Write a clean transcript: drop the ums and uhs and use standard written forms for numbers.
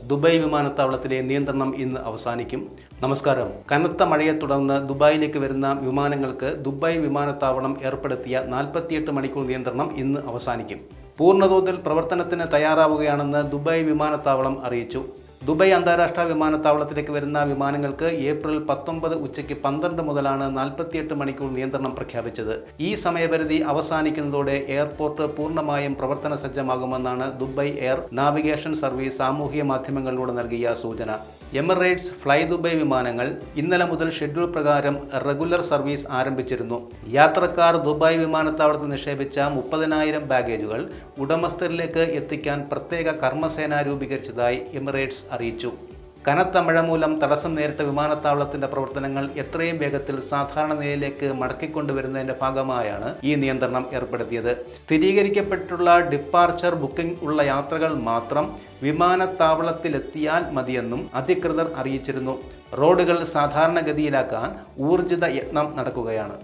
Dubai വിമാനത്താവളത്തിലെ നിയന്ത്രണം ഇന്ന് അവസാനിക്കും. നമസ്കാരം. കനത്ത മഴയെ തുടർന്ന് ദുബായിലേക്ക് വരുന്ന വിമാനങ്ങൾക്ക് ദുബായ് വിമാനത്താവളം ഏർപ്പെടുത്തിയ 48 മണിക്കൂർ നിയന്ത്രണം ഇന്ന് അവസാനിക്കും. പൂർണ്ണതോതിൽ പ്രവർത്തനത്തിന് തയ്യാറാവുകയാണെന്ന് ദുബായ് വിമാനത്താവളം അറിയിച്ചു. ദുബായ് അന്താരാഷ്ട്ര വിമാനത്താവളത്തിലേക്ക് വരുന്ന വിമാനങ്ങൾക്ക് ഏപ്രിൽ 19 ഉച്ചയ്ക്ക് 12 മുതലാണ് 48 മണിക്കൂർ നിയന്ത്രണം പ്രഖ്യാപിച്ചത്. ഈ സമയപരിധി അവസാനിക്കുന്നതോടെ എയർപോർട്ട് പൂർണ്ണമായും പ്രവർത്തന സജ്ജമാകുമെന്നാണ് ദുബായ് എയർ നാവിഗേഷൻ സർവീസ് സാമൂഹിക മാധ്യമങ്ങളിലൂടെ നൽകിയ സൂചന. എമിറേറ്റ്സ് ഫ്ലൈ ദുബായ് വിമാനങ്ങൾ ഇന്നലെ മുതൽ ഷെഡ്യൂൾ പ്രകാരം റെഗുലർ സർവീസ് ആരംഭിച്ചിരുന്നു. യാത്രക്കാർ ദുബായ് വിമാനത്താവളത്തിൽ നിക്ഷേപിച്ച 30,000 ബാഗേജുകൾ ഉടമസ്ഥരിലേക്ക് എത്തിക്കാൻ പ്രത്യേക കർമ്മസേന രൂപീകരിച്ചതായി എമിറേറ്റ്സ് അറിയിച്ചു. കനത്ത മഴ മൂലം തടസ്സം നേരിട്ട വിമാനത്താവളത്തിന്റെ പ്രവർത്തനങ്ങൾ എത്രയും വേഗത്തിൽ സാധാരണ നിലയിലേക്ക് മടക്കിക്കൊണ്ടുവരുന്നതിന്റെ ഭാഗമായാണ് ഈ നിയന്ത്രണം ഏർപ്പെടുത്തിയത്. സ്ഥിരീകരിക്കപ്പെട്ടിട്ടുള്ള ഡിപ്പാർച്ചർ ബുക്കിംഗ് ഉള്ള യാത്രകൾ മാത്രം വിമാനത്താവളത്തിലെത്തിയാൽ മതിയെന്നും അധികൃതർ അറിയിച്ചിരുന്നു. റോഡുകൾ സാധാരണഗതിയിലാക്കാൻ ഊർജിത യത്നം നടക്കുകയാണ്.